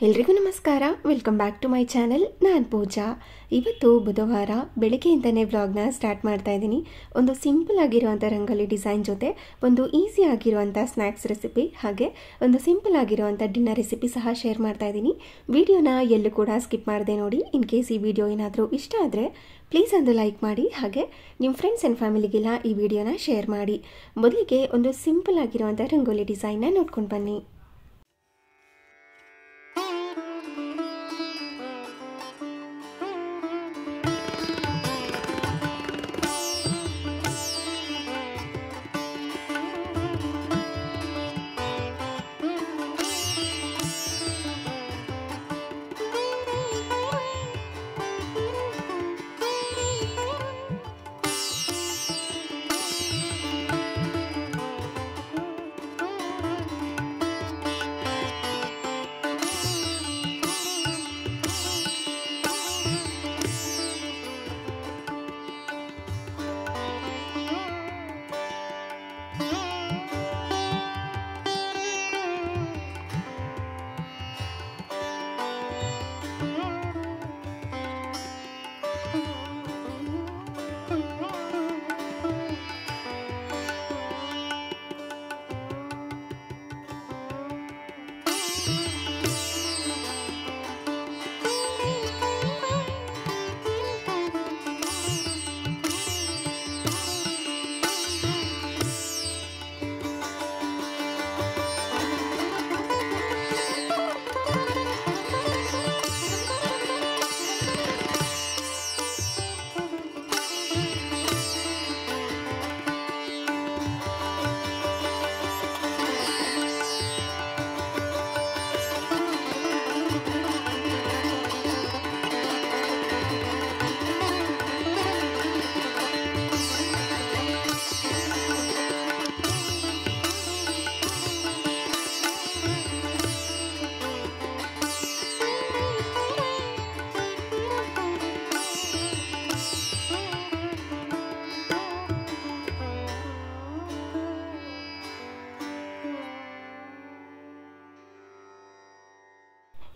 ಎಲ್ರಿಗೂ ನಮಸ್ಕಾರ. Welcome back to my channel. ನಾನು ಪೂಜಾ. ಇವತ್ತು ಬುಧವಾರ ಬೆಳಗ್ಗೆಯಿಂದನೇ ವ್ಲಾಗ್ನ ಸ್ಟಾರ್ಟ್ ಮಾಡ್ತಾ ಇದ್ದೀನಿ. ಒಂದು ಸಿಂಪಲ್ ಆಗಿರುವಂಥ ರಂಗೋಲಿ ಡಿಸೈನ್ ಜೊತೆ ಒಂದು ಈಸಿ ಆಗಿರುವಂಥ ಸ್ನ್ಯಾಕ್ಸ್ ರೆಸಿಪಿ ಹಾಗೆ ಒಂದು ಸಿಂಪಲ್ ಆಗಿರುವಂಥ ಡಿನ್ನರ್ ರೆಸಿಪಿ ಸಹ ಶೇರ್ ಮಾಡ್ತಾ ಇದ್ದೀನಿ. ವಿಡಿಯೋನ ಎಲ್ಲೂ ಕೂಡ ಸ್ಕಿಪ್ ಮಾಡದೆ ನೋಡಿ. ಇನ್ ಕೇಸ್ ಈ ವಿಡಿಯೋ ಏನಾದರೂ ಇಷ್ಟ ಆದರೆ ಪ್ಲೀಸ್ ಒಂದು ಲೈಕ್ ಮಾಡಿ, ಹಾಗೆ ನಿಮ್ಮ ಫ್ರೆಂಡ್ಸ್ ಆ್ಯಂಡ್ ಫ್ಯಾಮಿಲಿಗೆಲ್ಲ ಈ ವಿಡಿಯೋನ ಶೇರ್ ಮಾಡಿ. ಮೊದಲಿಗೆ ಒಂದು ಸಿಂಪಲ್ ಆಗಿರುವಂಥ ರಂಗೋಲಿ ಡಿಸೈನ್ನ ನೋಡ್ಕೊಂಡು ಬನ್ನಿ.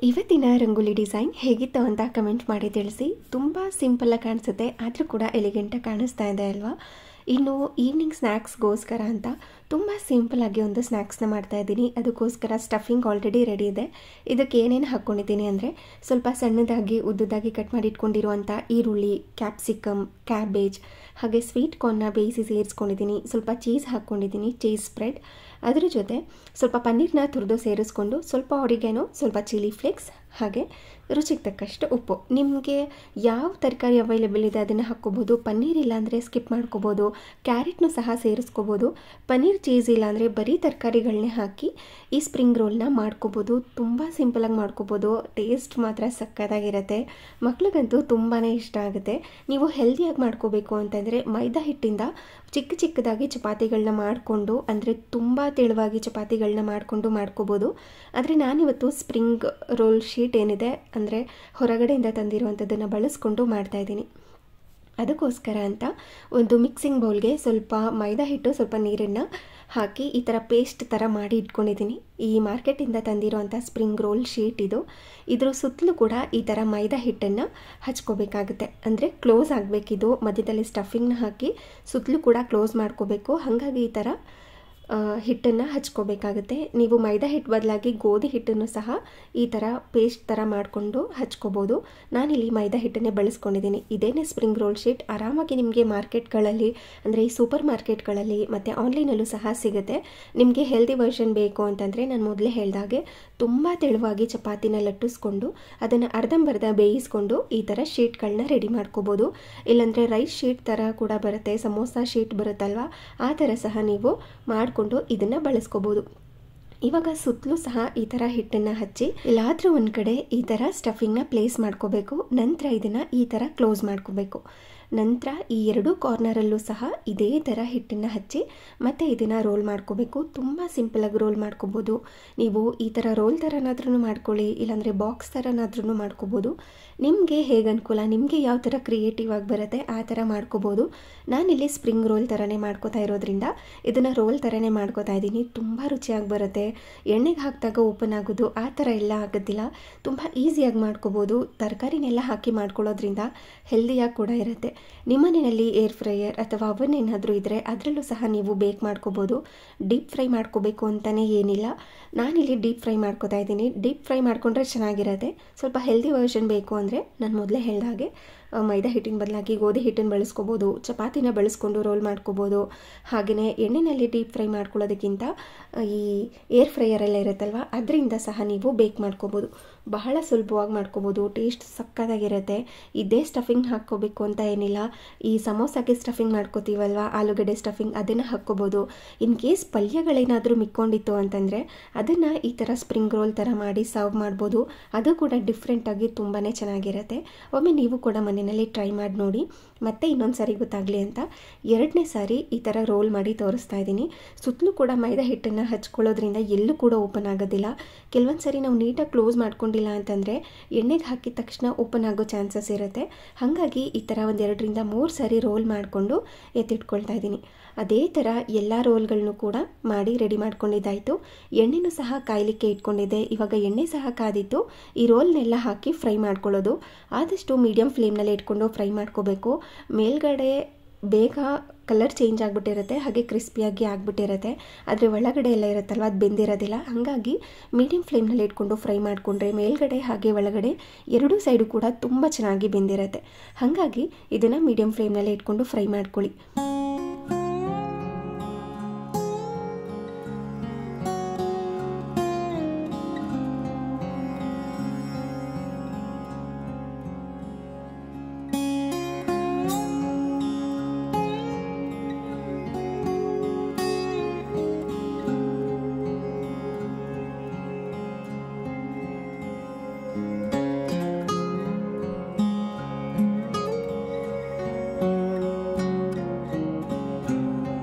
ಇವತ್ತಿನ ರಂಗೋಲಿ ಡಿಸೈನ್ ಹೇಗಿತ್ತು ಅಂತ ಕಮೆಂಟ್ ಮಾಡಿ ತಿಳಿಸಿ. ತುಂಬ ಸಿಂಪಲ್ಲಾಗಿ ಕಾಣಿಸುತ್ತೆ, ಆದರೂ ಕೂಡ ಎಲಿಗೆಂಟಾಗಿ ಕಾಣಿಸ್ತಾ ಇದೆ ಅಲ್ವಾ. ಇನ್ನು ಈವ್ನಿಂಗ್ ಸ್ನ್ಯಾಕ್ಸ್ಗೋಸ್ಕರ ಅಂತ ತುಂಬ ಸಿಂಪಲ್ಲಾಗಿ ಒಂದು ಸ್ನ್ಯಾಕ್ಸ್ನ ಮಾಡ್ತಾಯಿದ್ದೀನಿ. ಅದಕ್ಕೋಸ್ಕರ ಸ್ಟಫಿಂಗ್ ಆಲ್ರೆಡಿ ರೆಡಿ ಇದೆ. ಇದಕ್ಕೆ ಏನೇನು ಹಾಕ್ಕೊಂಡಿದ್ದೀನಿ ಅಂದರೆ ಸ್ವಲ್ಪ ಸಣ್ಣದಾಗಿ ಉದ್ದದಾಗಿ ಕಟ್ ಮಾಡಿ ಇಟ್ಕೊಂಡಿರುವಂಥ ಈರುಳ್ಳಿ, ಕ್ಯಾಪ್ಸಿಕಮ್, ಕ್ಯಾಬೇಜ್ ಹಾಗೆ ಸ್ವೀಟ್ ಕಾರ್ನ್ನ ಬೇಯಿಸಿ ಸೇರಿಸ್ಕೊಂಡಿದ್ದೀನಿ. ಸ್ವಲ್ಪ ಚೀಸ್ ಹಾಕ್ಕೊಂಡಿದ್ದೀನಿ, ಚೀಸ್ ಸ್ಪ್ರೆಡ್. ಅದರ ಜೊತೆ ಸ್ವಲ್ಪ ಪನ್ನೀರ್ನ ತುರಿದು ಸೇರಿಸ್ಕೊಂಡು ಸ್ವಲ್ಪ ಆರಿಗ್ಯಾನೋ, ಸ್ವಲ್ಪ ಚಿಲ್ಲಿ ಫ್ಲೇಕ್ಸ್ ಹಾಗೆ ರುಚಿಗೆ ತಕ್ಕಷ್ಟು ಉಪ್ಪು. ನಿಮಗೆ ಯಾವ ತರಕಾರಿ ಅವೈಲೇಬಲ್ ಇದೆ ಅದನ್ನು ಹಾಕ್ಕೋಬೋದು. ಪನ್ನೀರ್ ಇಲ್ಲಾಂದರೆ ಸ್ಕಿಪ್ ಮಾಡ್ಕೋಬೋದು. ಕ್ಯಾರೆಟ್ನೂ ಸಹ ಸೇರಿಸ್ಕೋಬೋದು. ಪನ್ನೀರ್ ಚೀಸ್ ಇಲ್ಲಾಂದರೆ ಬರೀ ತರಕಾರಿಗಳನ್ನೇ ಹಾಕಿ ಈ ಸ್ಪ್ರಿಂಗ್ ರೋಲ್ನ ಮಾಡ್ಕೋಬೋದು. ತುಂಬ ಸಿಂಪಲಾಗಿ ಮಾಡ್ಕೋಬೋದು. ಟೇಸ್ಟ್ ಮಾತ್ರ ಸಕ್ಕತ್ತಾಗಿರುತ್ತೆ. ಮಕ್ಳಿಗಂತೂ ತುಂಬಾ ಇಷ್ಟ ಆಗುತ್ತೆ. ನೀವು ಹೆಲ್ದಿಯಾಗಿ ಮಾಡ್ಕೋಬೇಕು ಅಂತಂದರೆ ಮೈದಾ ಹಿಟ್ಟಿಂದ ಚಿಕ್ಕದಾಗಿ ಚಪಾತಿಗಳನ್ನ ಮಾಡಿಕೊಂಡು, ಅಂದರೆ ತುಂಬ ತೆಳುವಾಗಿ ಚಪಾತಿಗಳನ್ನ ಮಾಡಿಕೊಂಡು ಮಾಡ್ಕೋಬೋದು. ಆದರೆ ನಾನಿವತ್ತು ಸ್ಪ್ರಿಂಗ್ ರೋಲ್ ಶೀಟ್ ಏನಿದೆ ಅಂದರೆ ಹೊರಗಡೆಯಿಂದ ತಂದಿರುವಂಥದ್ದನ್ನು ಬಳಸ್ಕೊಂಡು ಮಾಡ್ತಾಯಿದ್ದೀನಿ. ಅದಕ್ಕೋಸ್ಕರ ಅಂತ ಒಂದು ಮಿಕ್ಸಿಂಗ್ ಬೌಲ್ಗೆ ಸ್ವಲ್ಪ ಮೈದಾ ಹಿಟ್ಟು, ಸ್ವಲ್ಪ ನೀರನ್ನು ಹಾಕಿ ಈ ಥರ ಪೇಸ್ಟ್ ಥರ ಮಾಡಿ ಇಟ್ಕೊಂಡಿದ್ದೀನಿ. ಈ ಮಾರ್ಕೆಟಿಂದ ತಂದಿರುವಂಥ ಸ್ಪ್ರಿಂಗ್ ರೋಲ್ ಶೀಟ್ ಇದು. ಇದ್ರ ಸುತ್ತಲೂ ಕೂಡ ಈ ಥರ ಮೈದಾ ಹಿಟ್ಟನ್ನು ಹಚ್ಕೋಬೇಕಾಗುತ್ತೆ. ಅಂದರೆ ಕ್ಲೋಸ್ ಆಗಬೇಕಿದು. ಮಧ್ಯದಲ್ಲಿ ಸ್ಟಫಿಂಗ್ನ ಹಾಕಿ ಸುತ್ತಲೂ ಕೂಡ ಕ್ಲೋಸ್ ಮಾಡ್ಕೋಬೇಕು. ಹಾಗಾಗಿ ಈ ಥರ ಹಿಟ್ಟನ್ನು ಹಚ್ಕೋಬೇಕಾಗುತ್ತೆ. ನೀವು ಮೈದಾ ಹಿಟ್ಟು ಬದಲಾಗಿ ಗೋಧಿ ಹಿಟ್ಟನ್ನು ಸಹ ಈ ಥರ ಪೇಸ್ಟ್ ಥರ ಮಾಡಿಕೊಂಡು ಹಚ್ಕೋಬೋದು. ನಾನಿಲ್ಲಿ ಮೈದಾ ಹಿಟ್ಟನ್ನೇ ಬಳಸ್ಕೊಂಡಿದ್ದೀನಿ. ಇದೇನೇ ಸ್ಪ್ರಿಂಗ್ ರೋಲ್ ಶೀಟ್ ಆರಾಮಾಗಿ ನಿಮಗೆ ಮಾರ್ಕೆಟ್ಗಳಲ್ಲಿ, ಅಂದರೆ ಈ ಸೂಪರ್ ಮಾರ್ಕೆಟ್ಗಳಲ್ಲಿ ಮತ್ತು ಆನ್ಲೈನಲ್ಲೂ ಸಹ ಸಿಗುತ್ತೆ. ನಿಮಗೆ ಹೆಲ್ದಿ ವರ್ಷನ್ ಬೇಕು ಅಂತಂದರೆ ನಾನು ಮೊದಲೇ ಹೇಳಿದಾಗೆ ತುಂಬ ತೆಳುವಾಗಿ ಚಪಾತಿನ ಲಟ್ಟಿಸ್ಕೊಂಡು ಅದನ್ನು ಅರ್ಧಂಬರ್ಧ ಬೇಯಿಸ್ಕೊಂಡು ಈ ಥರ ಶೀಟ್ಗಳನ್ನ ರೆಡಿ ಮಾಡ್ಕೋಬೋದು. ಇಲ್ಲಾಂದರೆ ರೈಸ್ ಶೀಟ್ ಥರ ಕೂಡ ಬರುತ್ತೆ, ಸಮೋಸಾ ಶೀಟ್ ಬರುತ್ತಲ್ವ, ಆ ಥರ ಸಹ ನೀವು ಮಾಡಿಕೊಂಡು ಇದನ್ನು ಬಳಸ್ಕೋಬೋದು. ಇವಾಗ ಸುತ್ತಲೂ ಸಹ ಈ ಥರ ಹಿಟ್ಟನ್ನು ಹಚ್ಚಿ ಎಲ್ಲಾದರೂ ಒಂದು ಕಡೆ ಈ ಥರ ಸ್ಟಫಿಂಗ್ನ ಪ್ಲೇಸ್ ಮಾಡ್ಕೋಬೇಕು. ನಂತರ ಇದನ್ನು ಈ ಥರ ಕ್ಲೋಸ್ ಮಾಡ್ಕೋಬೇಕು. ನಂತರ ಈ ಎರಡೂ ಕಾರ್ನರಲ್ಲೂ ಸಹ ಇದೇ ಥರ ಹಿಟ್ಟನ್ನು ಹಚ್ಚಿ ಮತ್ತು ಇದನ್ನು ರೋಲ್ ಮಾಡ್ಕೋಬೇಕು. ತುಂಬ ಸಿಂಪಲಾಗಿ ರೋಲ್ ಮಾಡ್ಕೋಬೋದು. ನೀವು ಈ ಥರ ರೋಲ್ ಥರನಾದ್ರೂ ಮಾಡ್ಕೊಳ್ಳಿ, ಇಲ್ಲಾಂದರೆ ಬಾಕ್ಸ್ ಥರನಾದ್ರೂ ಮಾಡ್ಕೋಬೋದು. ನಿಮಗೆ ಹೇಗೆ ಅನುಕೂಲ, ನಿಮಗೆ ಯಾವ ಥರ ಕ್ರಿಯೇಟಿವ್ ಆಗಿ ಬರುತ್ತೆ ಆ ಥರ ಮಾಡ್ಕೋಬೋದು. ನಾನಿಲ್ಲಿ ಸ್ಪ್ರಿಂಗ್ ರೋಲ್ ಥರನೇ ಮಾಡ್ಕೋತಾ ಇರೋದ್ರಿಂದ ಇದನ್ನು ರೋಲ್ ಥರನೇ ಮಾಡ್ಕೋತಾ ಇದ್ದೀನಿ. ತುಂಬ ರುಚಿಯಾಗಿ ಬರುತ್ತೆ. ಎಣ್ಣೆಗೆ ಹಾಕಿದಾಗ ಓಪನ್ ಆಗೋದು ಆ ಥರ ಎಲ್ಲ ಆಗೋದಿಲ್ಲ. ತುಂಬ ಈಸಿಯಾಗಿ ಮಾಡ್ಕೋಬೋದು. ತರಕಾರಿನೆಲ್ಲ ಹಾಕಿ ಮಾಡ್ಕೊಳ್ಳೋದ್ರಿಂದ ಹೆಲ್ದಿಯಾಗಿ ಕೂಡ ಇರುತ್ತೆ. ನಿಮ್ಮನೆಯಲ್ಲಿ ಏರ್ ಫ್ರೈಯರ್ ಅಥವಾ ಅವನ್ ಏನಾದರೂ ಇದ್ದರೆ ಅದರಲ್ಲೂ ಸಹ ನೀವು ಬೇಕ್ ಮಾಡ್ಕೋಬೋದು. ಡೀಪ್ ಫ್ರೈ ಮಾಡ್ಕೋಬೇಕು ಅಂತಲೇ ಏನಿಲ್ಲ. ನಾನಿಲ್ಲಿ ಡೀಪ್ ಫ್ರೈ ಮಾಡ್ಕೋತಾ ಇದ್ದೀನಿ. ಡೀಪ್ ಫ್ರೈ ಮಾಡಿಕೊಂಡ್ರೆ ಚೆನ್ನಾಗಿರುತ್ತೆ. ಸ್ವಲ್ಪ ಹೆಲ್ದಿ ವರ್ಷನ್ ಬೇಕು ಅಂದರೆ ನಾನು ಮೊದಲೇ ಹೇಳಿದಾಗೆ ಮೈದಾ ಹಿಟ್ಟಿನ ಬದಲಾಗಿ ಗೋಧಿ ಹಿಟ್ಟನ್ನು ಬಳಸ್ಕೋಬೋದು. ಚಪಾತಿನ ಬಳಸ್ಕೊಂಡು ರೋಲ್ ಮಾಡ್ಕೋಬೋದು. ಹಾಗೆಯೇ ಎಣ್ಣೆಯಲ್ಲಿ ಡೀಪ್ ಫ್ರೈ ಮಾಡ್ಕೊಳ್ಳೋದಕ್ಕಿಂತ ಈ ಏರ್ ಫ್ರೈಯರೆಲ್ಲ ಇರುತ್ತಲ್ವ ಅದರಿಂದ ಸಹ ನೀವು ಬೇಕ್ ಮಾಡ್ಕೋಬೋದು. ಬಹಳ ಸುಲಭವಾಗಿ ಮಾಡ್ಕೋಬೋದು. ಟೇಸ್ಟ್ ಸಕ್ಕತ್ತಾಗಿರುತ್ತೆ. ಇದೇ ಸ್ಟಫಿಂಗ್ ಹಾಕ್ಕೋಬೇಕು ಅಂತ ಏನಿಲ್ಲ. ಈ ಸಮೋಸಾಗೆ ಸ್ಟಫಿಂಗ್ ಮಾಡ್ಕೋತೀವಲ್ವ, ಆಲೂಗಡ್ಡೆ ಸ್ಟಫಿಂಗ್ ಅದನ್ನು ಹಾಕ್ಕೋಬೋದು. ಇನ್ ಕೇಸ್ ಪಲ್ಯಗಳೇನಾದರೂ ಮಿಕ್ಕೊಂಡಿತ್ತು ಅಂತಂದರೆ ಅದನ್ನು ಈ ಥರ ಸ್ಪ್ರಿಂಗ್ ರೋಲ್ ಥರ ಮಾಡಿ ಸರ್ವ್ ಮಾಡ್ಬೋದು. ಅದು ಕೂಡ ಡಿಫ್ರೆಂಟಾಗಿ ತುಂಬಾ ಚೆನ್ನಾಗಿರುತ್ತೆ. ಒಮ್ಮೆ ನೀವು ಕೂಡ ಮನೆಯಲ್ಲಿ ಟ್ರೈ ಮಾಡಿ ನೋಡಿ. ಮತ್ತೆ ಇನ್ನೊಂದು ಸಾರಿ ಗೊತ್ತಾಗಲಿ ಅಂತ 2ನೇ ಸಾರಿ ಈ ಥರ ರೋಲ್ ಮಾಡಿ ತೋರಿಸ್ತಾ ಇದ್ದೀನಿ. ಸುತ್ತಲೂ ಕೂಡ ಮೈದಾ ಹಿಟ್ಟನ್ನು ಹಚ್ಕೊಳ್ಳೋದ್ರಿಂದ ಎಲ್ಲೂ ಕೂಡ ಓಪನ್ ಆಗೋದಿಲ್ಲ. ಕೆಲವೊಂದು ಸಾರಿ ನಾವು ನೀಟಾಗಿ ಕ್ಲೋಸ್ ಮಾಡ್ಕೊಂಡಿಲ್ಲ ಅಂತಂದರೆ ಎಣ್ಣೆಗೆ ಹಾಕಿದ ತಕ್ಷಣ ಓಪನ್ ಆಗೋ ಚಾನ್ಸಸ್ ಇರುತ್ತೆ. ಹಾಗಾಗಿ ಈ ಥರ ಒಂದು 2ರಿಂದ 3 ಸಾರಿ ರೋಲ್ ಮಾಡಿಕೊಂಡು ಎತ್ತಿಟ್ಕೊಳ್ತಾ ಇದ್ದೀನಿ. ಅದೇ ಥರ ಎಲ್ಲ ರೋಲ್ಗಳನ್ನೂ ಕೂಡ ಮಾಡಿ ರೆಡಿ ಮಾಡ್ಕೊಂಡಿದ್ದಾಯಿತು. ಎಣ್ಣೆನೂ ಸಹ ಕಾಯಲಿಕ್ಕೆ ಇಟ್ಕೊಂಡಿದ್ದೆ. ಇವಾಗ ಎಣ್ಣೆ ಸಹ ಕಾದಿತ್ತು. ಈ ರೋಲ್ನೆಲ್ಲ ಹಾಕಿ ಫ್ರೈ ಮಾಡ್ಕೊಳ್ಳೋದು. ಆದಷ್ಟು ಮೀಡಿಯಮ್ ಫ್ಲೇಮ್ನಲ್ಲಿ ಇಟ್ಕೊಂಡು ಫ್ರೈ ಮಾಡ್ಕೋಬೇಕು. ಮೇಲ್ಗಡೆ ಬೇಗ ಕಲರ್ ಚೇಂಜ್ ಆಗಿಬಿಟ್ಟಿರುತ್ತೆ, ಹಾಗೆ ಕ್ರಿಸ್ಪಿಯಾಗಿ ಆಗಿಬಿಟ್ಟಿರುತ್ತೆ. ಆದರೆ ಒಳಗಡೆ ಎಲ್ಲ ಇರುತ್ತಲ್ವ ಅದು ಬೆಂದಿರೋದಿಲ್ಲ. ಹಾಗಾಗಿ ಮೀಡಿಯಮ್ ಫ್ಲೇಮ್ನಲ್ಲಿ ಇಟ್ಕೊಂಡು ಫ್ರೈ ಮಾಡಿಕೊಂಡ್ರೆ ಮೇಲ್ಗಡೆ ಹಾಗೆ ಒಳಗಡೆ ಎರಡೂ ಸೈಡು ಕೂಡ ತುಂಬ ಚೆನ್ನಾಗಿ ಬೆಂದಿರುತ್ತೆ. ಹಾಗಾಗಿ ಇದನ್ನು ಮೀಡಿಯಮ್ ಫ್ಲೇಮ್ನಲ್ಲಿ ಇಟ್ಕೊಂಡು ಫ್ರೈ ಮಾಡ್ಕೊಳ್ಳಿ.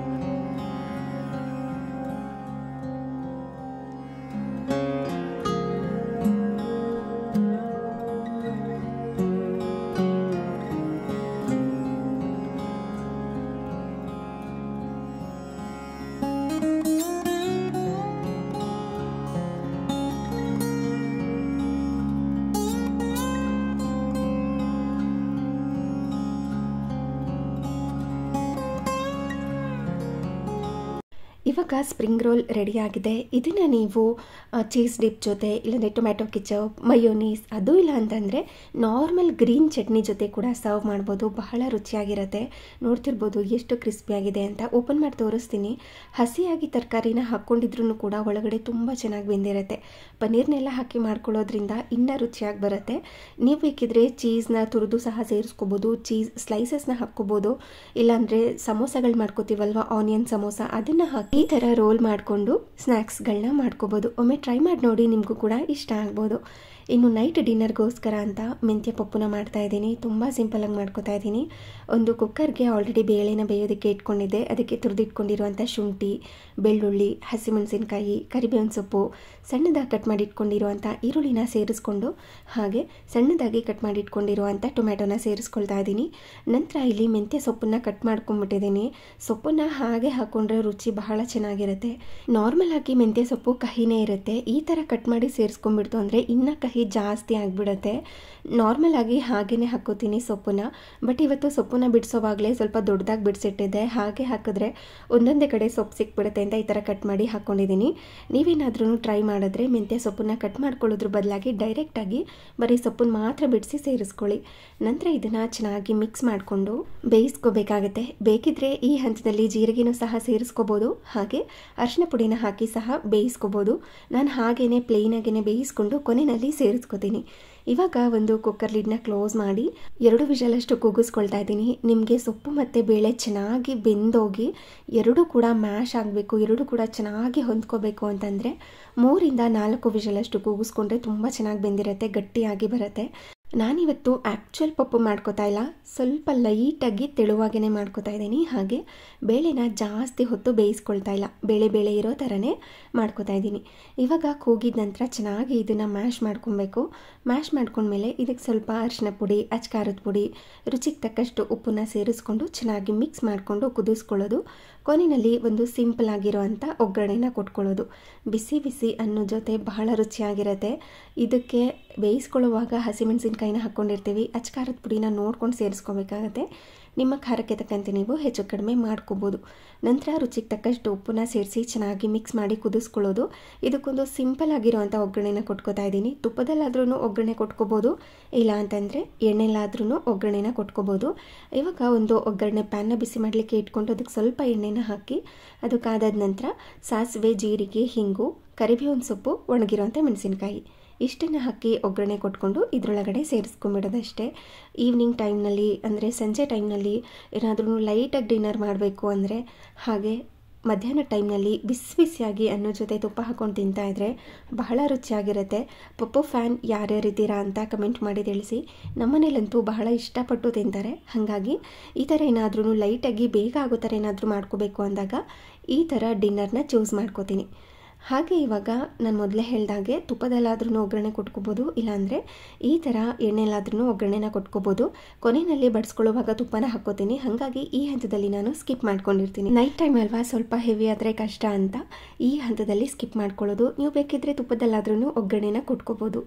ಇವಾಗ ಸ್ಪ್ರಿಂಗ್ ರೋಲ್ ರೆಡಿಯಾಗಿದೆ. ಇದನ್ನು ನೀವು ಚೀಸ್ ಡಿಪ್ ಜೊತೆ, ಇಲ್ಲಾಂದರೆ ಟೊಮ್ಯಾಟೊ ಕೆಚಪ್, ಮಯೋನೀಸ್, ಅದು ಇಲ್ಲ ಅಂತಂದರೆ ನಾರ್ಮಲ್ ಗ್ರೀನ್ ಚಟ್ನಿ ಜೊತೆ ಕೂಡ ಸರ್ವ್ ಮಾಡ್ಬೋದು. ಬಹಳ ರುಚಿಯಾಗಿರುತ್ತೆ. ನೋಡ್ತಿರ್ಬೋದು ಎಷ್ಟು ಕ್ರಿಸ್ಪಿಯಾಗಿದೆ ಅಂತ. ಓಪನ್ ಮಾಡಿ ತೋರಿಸ್ತೀನಿ. ಹಸಿಯಾಗಿ ತರಕಾರಿನ ಹಾಕ್ಕೊಂಡಿದ್ರೂ ಕೂಡ ಒಳಗಡೆ ತುಂಬ ಚೆನ್ನಾಗಿ ಬೆಂದಿರುತ್ತೆ. ಪನ್ನೀರ್ನೆಲ್ಲ ಹಾಕಿ ಮಾಡ್ಕೊಳ್ಳೋದ್ರಿಂದ ಇನ್ನೂ ರುಚಿಯಾಗಿ ಬರುತ್ತೆ. ನೀವು ಬೇಕಿದ್ರೆ ಚೀಸ್ನ ತುರಿದು ಸಹ ಸೇರಿಸ್ಕೋಬೋದು. ಚೀಸ್ ಸ್ಲೈಸಸ್ನ ಹಾಕ್ಕೋಬೋದು. ಇಲ್ಲಾಂದರೆ ಸಮೋಸಗಳು ಮಾಡ್ಕೋತೀವಲ್ವ, ಆನಿಯನ್ ಸಮೋಸ, ಅದನ್ನು ಹಾಕಿ ಈ ಥರ ರೋಲ್ ಮಾಡಿಕೊಂಡು ಸ್ನ್ಯಾಕ್ಸ್ಗಳನ್ನ ಮಾಡ್ಕೋಬೋದು. ಒಮ್ಮೆ ಟ್ರೈ ಮಾಡಿ ನೋಡಿ, ನಿಮಗೂ ಕೂಡ ಇಷ್ಟ ಆಗ್ಬೋದು. ಇನ್ನು ನೈಟ್ ಡಿನ್ನರ್ಗೋಸ್ಕರ ಅಂತ ಮೆಂತ್ಯ ಪಪ್ಪುನ ಮಾಡ್ತಾ ಇದ್ದೀನಿ. ತುಂಬ ಸಿಂಪಲಾಗಿ ಮಾಡ್ಕೋತಾ ಇದ್ದೀನಿ. ಒಂದು ಕುಕ್ಕರ್ಗೆ ಆಲ್ರೆಡಿ ಬೇಳೆನ ಬೇಯೋದಕ್ಕೆ ಇಟ್ಕೊಂಡಿದ್ದೆ. ಅದಕ್ಕೆ ತುರಿದಿಟ್ಕೊಂಡಿರುವಂಥ ಶುಂಠಿ, ಬೆಳ್ಳುಳ್ಳಿ, ಹಸಿಮೆಣಸಿನ್ಕಾಯಿ, ಕರಿಬೇವಿನ ಸೊಪ್ಪು, ಸಣ್ಣದಾಗಿ ಕಟ್ ಮಾಡಿ ಇಟ್ಕೊಂಡಿರುವಂಥ ಈರುಳ್ಳಿನ ಸೇರಿಸ್ಕೊಂಡು ಹಾಗೆ ಸಣ್ಣದಾಗಿ ಕಟ್ ಮಾಡಿ ಇಟ್ಕೊಂಡಿರುವಂಥ ಟೊಮ್ಯಾಟೊನ ಸೇರಿಸ್ಕೊಳ್ತಾ ಇದ್ದೀನಿ. ನಂತರ ಇಲ್ಲಿ ಮೆಂತ್ಯ ಸೊಪ್ಪನ್ನು ಕಟ್ ಮಾಡ್ಕೊಂಡ್ಬಿಟ್ಟಿದ್ದೀನಿ. ಸೊಪ್ಪನ್ನು ಹಾಗೆ ಹಾಕ್ಕೊಂಡ್ರೆ ರುಚಿ ಬಹಳ ಚೆನ್ನಾಗಿರುತ್ತೆ. ನಾರ್ಮಲ್ ಆಗಿ ಮೆಂತ್ಯ ಸೊಪ್ಪು ಕಹಿನೇ ಇರುತ್ತೆ. ಈ ಥರ ಕಟ್ ಮಾಡಿ ಸೇರಿಸ್ಕೊಂಡ್ಬಿಡ್ತು ಅಂದರೆ ಇನ್ನೂ ಕಹಿ ಜಾಸ್ತಿ ಆಗಿಬಿಡುತ್ತೆ. ನಾರ್ಮಲ್ ಆಗಿ ಹಾಗೇ ಹಾಕೋತೀನಿ ಸೊಪ್ಪನ್ನ. ಬಟ್ ಇವತ್ತು ಸೊಪ್ಪನ್ನ ಬಿಡಿಸೋವಾಗಲೇ ಸ್ವಲ್ಪ ದೊಡ್ಡದಾಗಿ ಬಿಡಿಸಿಟ್ಟಿದ್ದೆ. ಹಾಗೆ ಹಾಕಿದ್ರೆ ಒಂದೊಂದೇ ಕಡೆ ಸೊಪ್ಪು ಸಿಕ್ಬಿಡುತ್ತೆ ಅಂತ ಈ ಥರ ಕಟ್ ಮಾಡಿ ಹಾಕ್ಕೊಂಡಿದ್ದೀನಿ. ನೀವೇನಾದ್ರೂ ಟ್ರೈ ಮಾಡಿದ್ರೆ ಮೆಂತ್ಯ ಸೊಪ್ಪನ್ನ ಕಟ್ ಮಾಡ್ಕೊಳ್ಳೋದ್ರ ಬದಲಾಗಿ ಡೈರೆಕ್ಟಾಗಿ ಬರೀ ಸೊಪ್ಪನ್ನು ಮಾತ್ರ ಬಿಡಿಸಿ ಸೇರಿಸ್ಕೊಳ್ಳಿ. ನಂತರ ಇದನ್ನು ಚೆನ್ನಾಗಿ ಮಿಕ್ಸ್ ಮಾಡಿಕೊಂಡು ಬೇಯಿಸ್ಕೋಬೇಕಾಗತ್ತೆ. ಬೇಕಿದ್ರೆ ಈ ಹಂತದಲ್ಲಿ ಜೀರಿಗೆನೂ ಸಹ ಸೇರಿಸ್ಕೋಬೋದು. ಹಾಗೆ ಅರಿಶಿನ ಪುಡಿನ ಹಾಕಿ ಸಹ ಬೇಯಿಸ್ಕೋಬೋದು. ನಾನು ಹಾಗೇ ಪ್ಲೇನಾಗೇ ಬೇಯಿಸ್ಕೊಂಡು ಕೊನೆಯಲ್ಲಿ ಸೇರಿಸ್ಕೋತೀನಿ. ಇವಾಗ ಒಂದು ಕುಕ್ಕರ್ ಲಿಡ್ನ ಕ್ಲೋಸ್ ಮಾಡಿ 2 ವಿಷಲಷ್ಟು ಕೂಗಿಸ್ಕೊಳ್ತಾ ಇದ್ದೀನಿ. ನಿಮಗೆ ಸೊಪ್ಪು ಮತ್ತು ಬೇಳೆ ಚೆನ್ನಾಗಿ ಬೆಂದೋಗಿ ಎರಡೂ ಕೂಡ ಮ್ಯಾಶ್ ಆಗಬೇಕು, ಎರಡೂ ಕೂಡ ಚೆನ್ನಾಗಿ ಹೊಂದ್ಕೋಬೇಕು ಅಂತಂದರೆ 3ರಿಂದ 4 ವಿಷಲಷ್ಟು ಕೂಗಿಸ್ಕೊಂಡ್ರೆ ತುಂಬ ಚೆನ್ನಾಗಿ ಬೆಂದಿರುತ್ತೆ, ಗಟ್ಟಿಯಾಗಿ ಬರುತ್ತೆ. ನಾನಿವತ್ತು ಆ್ಯಕ್ಚುಯಲ್ ಪಪ್ಪು ಮಾಡ್ಕೋತಾ ಇಲ್ಲ, ಸ್ವಲ್ಪ ಲೈಟಾಗಿ ತೆಳುವಾಗೇ ಮಾಡ್ಕೋತಾ ಇದ್ದೀನಿ. ಹಾಗೆ ಬೇಳೆನ ಜಾಸ್ತಿ ಹೊತ್ತು ಬೇಯಿಸ್ಕೊಳ್ತಾ ಇಲ್ಲ, ಬೇಳೆ ಇರೋ ಥರನೇ ಮಾಡ್ಕೋತಾ ಇದ್ದೀನಿ. ಇವಾಗ ಕೂಗಿದ ನಂತರ ಚೆನ್ನಾಗಿ ಇದನ್ನು ಮ್ಯಾಶ್ ಮಾಡ್ಕೊಬೇಕು. ಮ್ಯಾಶ್ ಮಾಡ್ಕೊಂಡ್ಮೇಲೆ ಇದಕ್ಕೆ ಸ್ವಲ್ಪ ಅರಿಶಿನ ಪುಡಿ, ಅಚ್ಕಾರದ ಪುಡಿ, ರುಚಿಗೆ ತಕ್ಕಷ್ಟು ಉಪ್ಪನ್ನ ಸೇರಿಸ್ಕೊಂಡು ಚೆನ್ನಾಗಿ ಮಿಕ್ಸ್ ಮಾಡಿಕೊಂಡು ಕುದಿಸ್ಕೊಳ್ಳೋದು. ಕೊನೆಯಲ್ಲಿ ಒಂದು ಸಿಂಪಲ್ ಆಗಿರೋ ಅಂಥ ಒಗ್ಗರಣೆನ ಕೊಟ್ಕೊಳ್ಳೋದು. ಬಿಸಿ ಬಿಸಿ ಅನ್ನೋ ಜೊತೆ ಬಹಳ ರುಚಿಯಾಗಿರುತ್ತೆ. ಇದಕ್ಕೆ ಬೇಯಿಸ್ಕೊಳ್ಳುವಾಗ ಹಸಿಮೆಣಸಿನ್ಕಾಯಿನ ಹಾಕ್ಕೊಂಡಿರ್ತೀವಿ, ಅಚ್ಕಾರದ ಪುಡಿನ ನೋಡ್ಕೊಂಡು ಸೇರಿಸ್ಕೋಬೇಕಾಗತ್ತೆ. ನಿಮ್ಮ ಖಾರಕ್ಕೆ ತಕ್ಕಂತೆ ನೀವು ಹೆಚ್ಚು ಕಡಿಮೆ ಮಾಡ್ಕೋಬೋದು. ನಂತರ ರುಚಿಗೆ ತಕ್ಕಷ್ಟು ಉಪ್ಪನ್ನ ಸೇರಿಸಿ ಚೆನ್ನಾಗಿ ಮಿಕ್ಸ್ ಮಾಡಿ ಕುದಿಸ್ಕೊಳ್ಳೋದು. ಇದಕ್ಕೊಂದು ಸಿಂಪಲ್ ಆಗಿರೋವಂಥ ಒಗ್ಗರಣೆನ ಕೊಟ್ಕೋತಾ ಇದ್ದೀನಿ. ತುಪ್ಪದಲ್ಲಾದ್ರೂ ಒಗ್ಗರಣೆ ಕೊಟ್ಕೋಬೋದು, ಇಲ್ಲ ಅಂತಂದರೆ ಎಣ್ಣೆಲಾದ್ರೂ ಒಗ್ಗರಣೆನ ಕೊಟ್ಕೋಬೋದು. ಇವಾಗ ಒಂದು ಒಗ್ಗರಣೆ ಪ್ಯಾನ್ನ ಬಿಸಿ ಮಾಡಲಿಕ್ಕೆ ಇಟ್ಕೊಂಡು ಅದಕ್ಕೆ ಸ್ವಲ್ಪ ಎಣ್ಣೆನ ಹಾಕಿ ಅದು ಕಾದಾದ ನಂತರ ಸಾಸಿವೆ, ಜೀರಿಗೆ, ಹಿಂಗು, ಕರಿಬೇವಿನ ಸೊಪ್ಪು, ಒಣಗಿರೋಂಥ ಮೆಣಸಿನ್ಕಾಯಿ ಇಷ್ಟನ್ನು ಹಾಕಿ ಒಗ್ಗರಣೆ ಕೊಟ್ಕೊಂಡು ಇದರೊಳಗಡೆ ಸೇರಿಸ್ಕೊಂಬಿಡೋದಷ್ಟೇ. ಈವ್ನಿಂಗ್ ಟೈಮ್ನಲ್ಲಿ ಅಂದರೆ ಸಂಜೆ ಟೈಮ್ನಲ್ಲಿ ಏನಾದ್ರೂ ಲೈಟಾಗಿ ಡಿನ್ನರ್ ಮಾಡಬೇಕು ಅಂದರೆ, ಹಾಗೆ ಮಧ್ಯಾಹ್ನ ಟೈಮ್ನಲ್ಲಿ ಬಿಸಿ ಬಿಸಿಯಾಗಿ ಅನ್ನೋ ಜೊತೆ ತುಪ್ಪ ಹಾಕ್ಕೊಂಡು ತಿಂತಾಯಿದ್ರೆ ಬಹಳ ರುಚಿಯಾಗಿರುತ್ತೆ. ಪಪ್ಪು ಫ್ಯಾನ್ ಯಾರ್ಯಾರಿದ್ದೀರಾ ಅಂತ ಕಮೆಂಟ್ ಮಾಡಿ ತಿಳಿಸಿ. ನಮ್ಮನೇಲಂತೂ ಬಹಳ ಇಷ್ಟಪಟ್ಟು ತಿಂತಾರೆ. ಹಾಗಾಗಿ ಈ ಥರ ಏನಾದ್ರೂ ಲೈಟಾಗಿ ಬೇಗ ಆಗೋ ಥರ ಏನಾದರೂ ಮಾಡ್ಕೋಬೇಕು ಅಂದಾಗ ಈ ಥರ ಡಿನ್ನರ್ನ ಚೂಸ್ ಮಾಡ್ಕೋತೀನಿ. ಹಾಗೆ ಇವಾಗ ನಾನು ಮೊದಲೇ ಹೇಳ್ದಾಗೆ ತುಪ್ಪದಲ್ಲಾದ್ರೂ ಒಗ್ಗರಣೆ ಕೊಟ್ಕೋಬೋದು, ಇಲ್ಲಾಂದರೆ ಈ ಥರ ಎಣ್ಣೆಲಾದ್ರೂ ಒಗ್ಗರಣೆನ ಕೊಟ್ಕೋಬೋದು. ಕೊನೆಯಲ್ಲಿ ಬಡಿಸ್ಕೊಳ್ಳುವಾಗ ತುಪ್ಪನ ಹಾಕ್ಕೋತೀನಿ. ಹಾಗಾಗಿ ಈ ಹಂತದಲ್ಲಿ ನಾನು ಸ್ಕಿಪ್ ಮಾಡ್ಕೊಂಡಿರ್ತೀನಿ. ನೈಟ್ ಟೈಮ್ ಅಲ್ವಾ, ಸ್ವಲ್ಪ ಹೆವಿ ಆದರೆ ಕಷ್ಟ ಅಂತ ಈ ಹಂತದಲ್ಲಿ ಸ್ಕಿಪ್ ಮಾಡ್ಕೊಳ್ಳೋದು. ನೀವು ಬೇಕಿದ್ದರೆ ತುಪ್ಪದಲ್ಲಾದ್ರೂ ಒಗ್ಗರಣೆನ ಕೊಟ್ಕೋಬೋದು.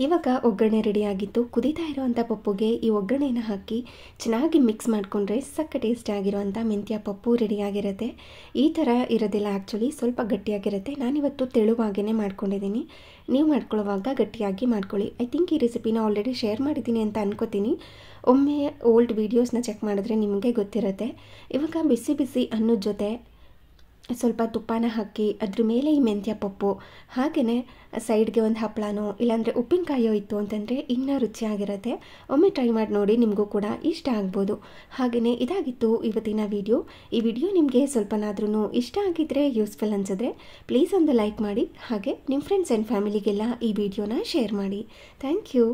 ಇವಾಗ ಒಗ್ಗರಣೆ ರೆಡಿಯಾಗಿತ್ತು. ಕುದೀತಾ ಇರೋವಂಥ ಪಪ್ಪುಗೆ ಈ ಒಗ್ಗರಣೆನ ಹಾಕಿ ಚೆನ್ನಾಗಿ ಮಿಕ್ಸ್ ಮಾಡಿಕೊಂಡ್ರೆ ಸಕ್ಕ ಟೇಸ್ಟಿಯಾಗಿರುವಂಥ ಮೆಂತ್ಯ ಪಪ್ಪು ರೆಡಿಯಾಗಿರುತ್ತೆ. ಈ ಥರ ಇರೋದಿಲ್ಲ, ಆ್ಯಕ್ಚುಲಿ ಸ್ವಲ್ಪ ಗಟ್ಟಿಯಾಗಿರುತ್ತೆ. ನಾನಿವತ್ತು ತೆಳುವಾಗೇ ಮಾಡ್ಕೊಂಡಿದ್ದೀನಿ. ನೀವು ಮಾಡ್ಕೊಳ್ಳೋವಾಗ ಗಟ್ಟಿಯಾಗಿ ಮಾಡ್ಕೊಳ್ಳಿ. ಐ ಥಿಂಕ್ ಈ ರೆಸಿಪಿನ ಆಲ್ರೆಡಿ ಶೇರ್ ಮಾಡಿದ್ದೀನಿ ಅಂತ ಅನ್ಕೋತೀನಿ. ಒಮ್ಮೆ ಓಲ್ಡ್ ವೀಡಿಯೋಸ್ನ ಚೆಕ್ ಮಾಡಿದ್ರೆ ನಿಮಗೆ ಗೊತ್ತಿರುತ್ತೆ. ಇವಾಗ ಬಿಸಿ ಬಿಸಿ ಅನ್ನದ ಜೊತೆ ಸ್ವಲ್ಪ ತುಪ್ಪನ ಹಾಕಿ ಅದ್ರ ಮೇಲೆ ಈ ಮೆಂತ್ಯ ಪಪ್ಪು, ಹಾಗೆಯೇ ಸೈಡ್ಗೆ ಒಂದು ಹಪ್ಪಳನೋ ಇಲ್ಲಾಂದರೆ ಉಪ್ಪಿನಕಾಯೋ ಇತ್ತು ಅಂತಂದರೆ ಇನ್ನೂ ರುಚಿಯಾಗಿರುತ್ತೆ. ಒಮ್ಮೆ ಟ್ರೈ ಮಾಡಿ ನೋಡಿ, ನಿಮಗೂ ಕೂಡ ಇಷ್ಟ ಆಗ್ಬೋದು. ಹಾಗೆಯೇ ಇದಾಗಿತ್ತು ಇವತ್ತಿನ ವಿಡಿಯೋ. ಈ ವಿಡಿಯೋ ನಿಮಗೆ ಸ್ವಲ್ಪನಾದ್ರೂ ಇಷ್ಟ ಆಗಿದ್ದರೆ, ಯೂಸ್ಫುಲ್ ಅನಿಸಿದ್ರೆ ಪ್ಲೀಸ್ ಒಂದು ಲೈಕ್ ಮಾಡಿ. ಹಾಗೆ ನಿಮ್ಮ ಫ್ರೆಂಡ್ಸ್ ಆ್ಯಂಡ್ ಫ್ಯಾಮಿಲಿಗೆಲ್ಲ ಈ ವಿಡಿಯೋನ ಶೇರ್ ಮಾಡಿ. Thank you.